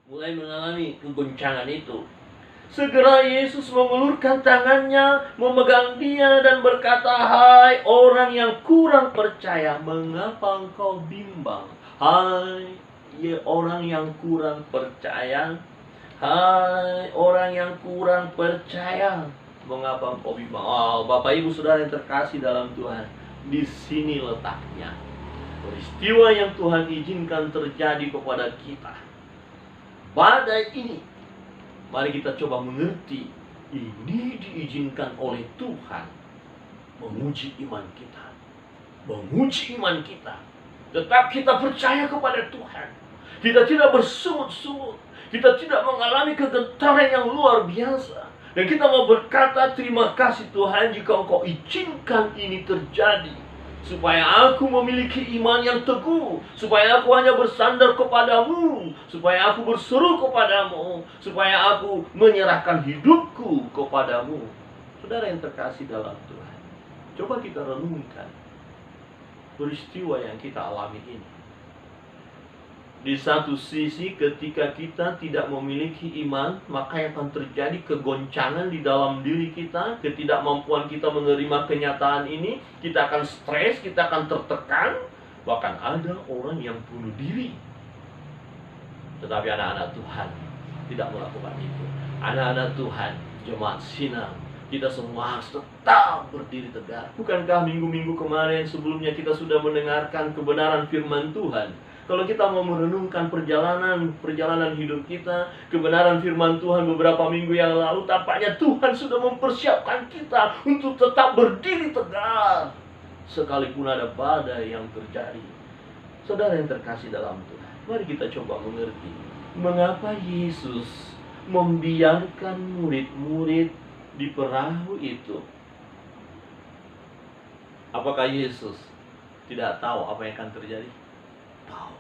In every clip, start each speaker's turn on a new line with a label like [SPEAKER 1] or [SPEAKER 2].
[SPEAKER 1] mulai mengalami kegoncangan itu. Segera Yesus mengulurkan tangannya, memegang dia dan berkata, "Hai orang yang kurang percaya, mengapa engkau bimbang? Hai orang yang kurang percaya, hai orang yang kurang percaya, mengapa engkau bimbang?" Oh, Bapak Ibu Saudara yang terkasih dalam Tuhan, di sini letaknya peristiwa yang Tuhan izinkan terjadi kepada kita. Badai ini, mari kita coba mengerti, ini diizinkan oleh Tuhan menguji iman kita. Menguji iman kita. Tetap kita percaya kepada Tuhan. Kita tidak bersungut-sungut. Kita tidak mengalami kegentaran yang luar biasa. Dan kita mau berkata, terima kasih Tuhan jika Engkau izinkan ini terjadi. Supaya aku memiliki iman yang teguh, supaya aku hanya bersandar kepadamu, supaya aku berseru kepadamu, supaya aku menyerahkan hidupku kepadamu. Saudara yang terkasih dalam Tuhan, coba kita renungkan peristiwa yang kita alami ini. Di satu sisi, ketika kita tidak memiliki iman, maka yang akan terjadi kegoncangan di dalam diri kita, ketidakmampuan kita menerima kenyataan ini, kita akan stres, kita akan tertekan, bahkan ada orang yang bunuh diri. Tetapi anak-anak Tuhan tidak melakukan itu. Anak-anak Tuhan, jemaat Sinang, kita semua harus tetap berdiri tegak. Bukankah minggu-minggu kemarin sebelumnya kita sudah mendengarkan kebenaran firman Tuhan? Kalau kita mau merenungkan perjalanan hidup kita, kebenaran firman Tuhan beberapa minggu yang lalu, tampaknya Tuhan sudah mempersiapkan kita untuk tetap berdiri tegak sekalipun ada badai yang terjadi. Saudara yang terkasih dalam Tuhan, mari kita coba mengerti mengapa Yesus membiarkan murid-murid di perahu itu. Apakah Yesus tidak tahu apa yang akan terjadi? Tahu.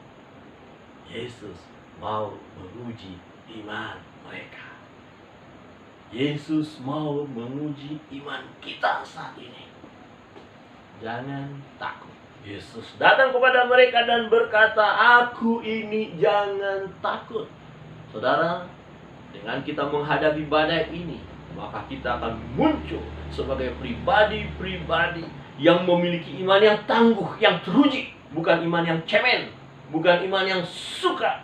[SPEAKER 1] Yesus mau menguji iman mereka. Yesus mau menguji iman kita saat ini. Jangan takut. Yesus datang kepada mereka dan berkata, "Aku ini, jangan takut." Saudara, dengan kita menghadapi badai ini, maka kita akan muncul sebagai pribadi-pribadi yang memiliki iman yang tangguh, yang teruji. Bukan iman yang cemen, bukan iman yang suka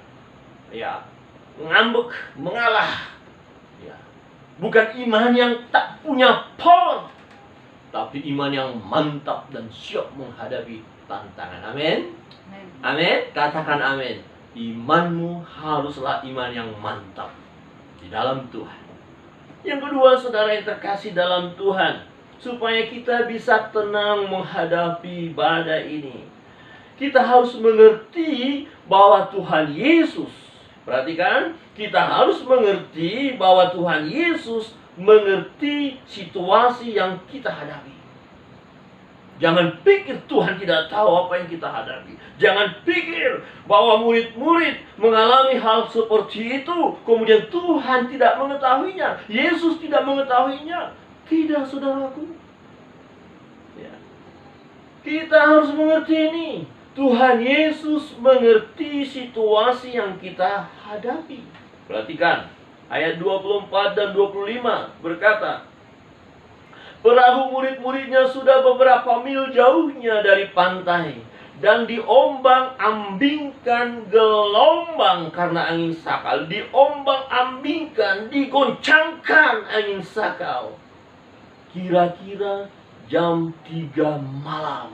[SPEAKER 1] ngambek, mengalah. Bukan iman yang tak punya power, tapi iman yang mantap dan siap menghadapi tantangan. Amin. Amin. Katakan amin. Imanmu haruslah iman yang mantap di dalam Tuhan. Yang kedua, saudara yang terkasih dalam Tuhan, supaya kita bisa tenang menghadapi badai ini, kita harus mengerti bahwa Tuhan Yesus, perhatikan, kita harus mengerti bahwa Tuhan Yesus mengerti situasi yang kita hadapi. Jangan pikir Tuhan tidak tahu apa yang kita hadapi. Jangan pikir bahwa murid-murid mengalami hal seperti itu, kemudian Tuhan tidak mengetahuinya, Yesus tidak mengetahuinya. Tidak, saudaraku. Kita harus mengerti ini. Tuhan Yesus mengerti situasi yang kita hadapi. Perhatikan ayat 24 dan 25 berkata, perahu murid-muridnya sudah beberapa mil jauhnya dari pantai, dan diombang-ambingkan gelombang karena angin sakal. Diombang-ambingkan, digoncangkan angin sakal. Kira-kira jam 3 malam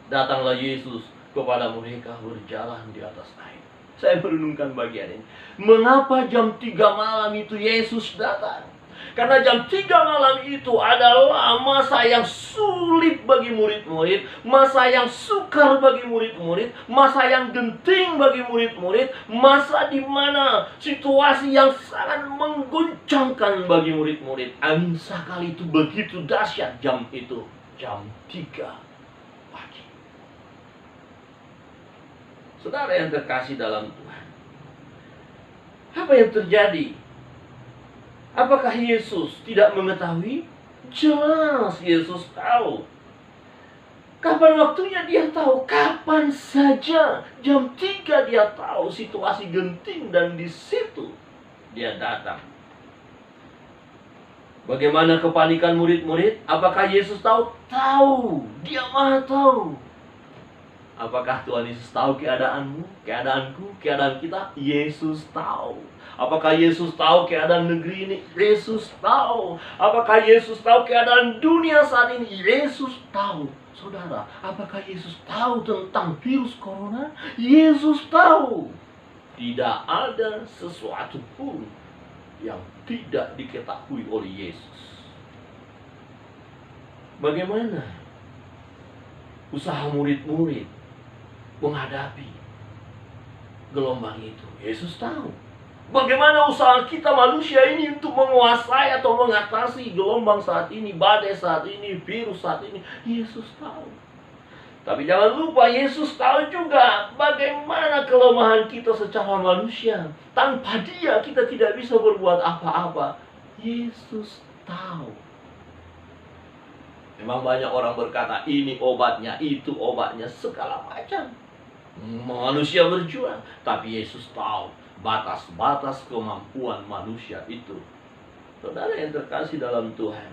[SPEAKER 1] datanglah Yesus kepada mereka berjalan di atas air. Saya merenungkan bagian ini. Mengapa jam 3 malam itu Yesus datang? Karena jam 3 malam itu adalah masa yang sulit bagi murid-murid, masa yang sukar bagi murid-murid, masa yang genting bagi murid-murid, masa di mana situasi yang sangat mengguncangkan bagi murid-murid. Angin sakal itu begitu dahsyat jam itu, jam 3 pagi. Saudara yang terkasih dalam Tuhan, apa yang terjadi? Apakah Yesus tidak mengetahui? Jelas Yesus tahu. Kapan waktunya dia tahu, kapan saja. Jam 3 dia tahu situasi genting dan di situ dia datang. Bagaimana kepanikan murid-murid? Apakah Yesus tahu? Tahu. Dia Maha tahu. Apakah Tuhan Yesus tahu keadaanmu, keadaanku, keadaan kita? Yesus tahu. Apakah Yesus tahu keadaan negeri ini? Yesus tahu. Apakah Yesus tahu keadaan dunia saat ini? Yesus tahu. Saudara, apakah Yesus tahu tentang virus corona? Yesus tahu. Tidak ada sesuatu pun yang tidak diketahui oleh Yesus. Bagaimana usaha murid-murid menghadapi gelombang itu? Yesus tahu. Bagaimana usaha kita manusia ini untuk menguasai atau mengatasi gelombang saat ini, badai saat ini, virus saat ini? Yesus tahu. Tapi jangan lupa, Yesus tahu juga bagaimana kelemahan kita secara manusia. Tanpa Dia kita tidak bisa berbuat apa-apa. Yesus tahu. Memang banyak orang berkata, ini obatnya, itu obatnya, segala macam. Manusia berjuang, tapi Yesus tahu batas-batas kemampuan manusia itu. Saudara yang terkasih dalam Tuhan,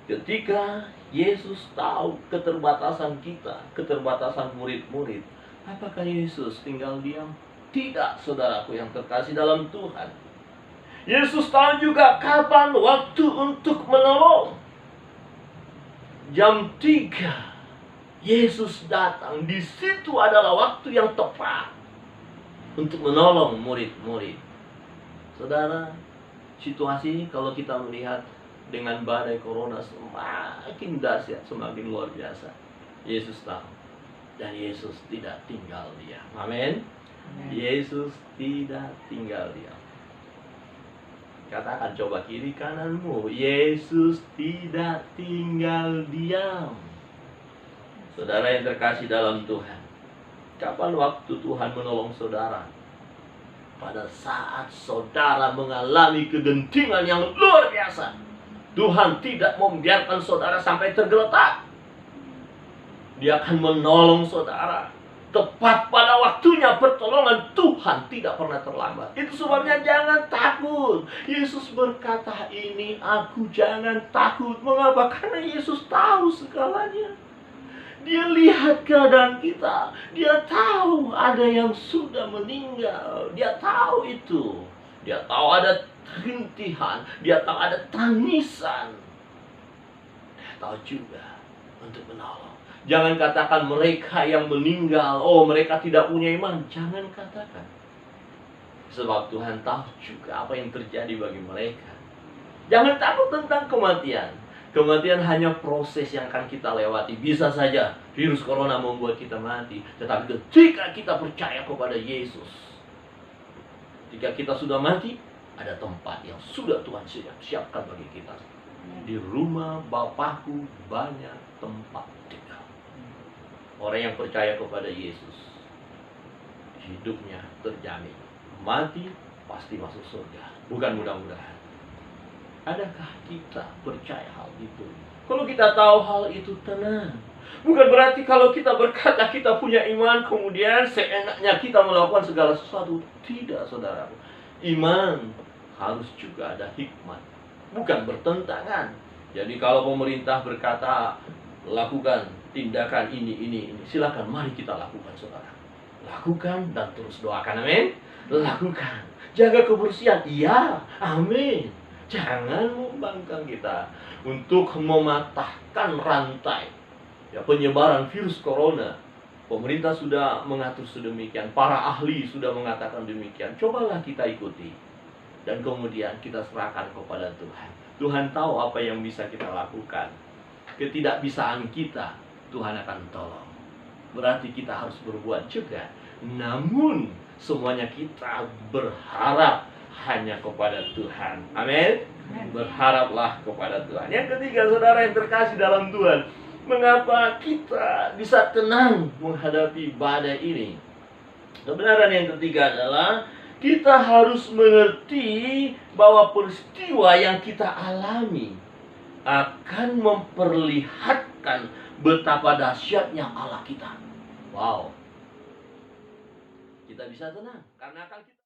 [SPEAKER 1] ketika Yesus tahu keterbatasan kita, keterbatasan murid-murid, apakah Yesus tinggal diam? Tidak, saudaraku yang terkasih dalam Tuhan. Yesus tahu juga kapan waktu untuk menolong. Jam 3 Yesus datang. Di situ adalah waktu yang tepat untuk menolong murid-murid. Saudara, situasi ini kalau kita melihat dengan badai corona semakin dahsyat, semakin luar biasa. Yesus tahu. Dan Yesus tidak tinggal diam. Amin. Yesus tidak tinggal diam. Katakan coba kiri kananmu, Yesus tidak tinggal diam. Saudara yang terkasih dalam Tuhan, kapan waktu Tuhan menolong saudara? Pada saat saudara mengalami kegentingan yang luar biasa. Tuhan tidak membiarkan saudara sampai tergeletak. Dia akan menolong saudara. Tepat pada waktunya pertolongan Tuhan tidak pernah terlambat. Itu sebabnya jangan takut. Yesus berkata, ini aku, jangan takut. Mengapa? Karena Yesus tahu segalanya. Dia lihat keadaan kita. Dia tahu ada yang sudah meninggal. Dia tahu itu. Dia tahu ada rintihan. Dia tahu ada tangisan. Dia tahu juga untuk menolong. Jangan katakan mereka yang meninggal, oh mereka tidak punya iman. Jangan katakan. Sebab Tuhan tahu juga apa yang terjadi bagi mereka. Jangan takut tentang kematian. Kematian hanya proses yang akan kita lewati. Bisa saja virus corona membuat kita mati. Tetapi ketika kita percaya kepada Yesus, ketika kita sudah mati, ada tempat yang sudah Tuhan siapkan bagi kita. Di rumah Bapakku banyak tempat tinggal. Orang yang percaya kepada Yesus, hidupnya terjamin. Mati pasti masuk surga. Bukan mudah-mudahan. Adakah kita percaya hal itu? Kalau kita tahu hal itu, tenang. Bukan berarti kalau kita berkata kita punya iman, kemudian seenaknya kita melakukan segala sesuatu. Tidak, saudara. Iman harus juga ada hikmat. Bukan bertentangan. Jadi kalau pemerintah berkata, lakukan tindakan ini. Silakan, mari kita lakukan, saudara. Lakukan dan terus doakan, amin. Lakukan. Jaga kebersihan, iya, amin. Jangan membangkang kita untuk mematahkan rantai penyebaran virus corona. Pemerintah sudah mengatur sedemikian, para ahli sudah mengatakan demikian. Cobalah kita ikuti. Dan kemudian kita serahkan kepada Tuhan. Tuhan tahu apa yang bisa kita lakukan. Ketidakbisaan kita, Tuhan akan tolong. Berarti kita harus berbuat juga. Namun, semuanya kita berharap hanya kepada Tuhan. Amin. Berharaplah kepada Tuhan. Yang ketiga, saudara yang terkasih dalam Tuhan, mengapa kita bisa tenang menghadapi badai ini? Kebenaran yang ketiga adalah kita harus mengerti bahwa peristiwa yang kita alami akan memperlihatkan menunjukkan betapa dahsyatnya Allah kita. Wow. Kita bisa tenang karena akan kita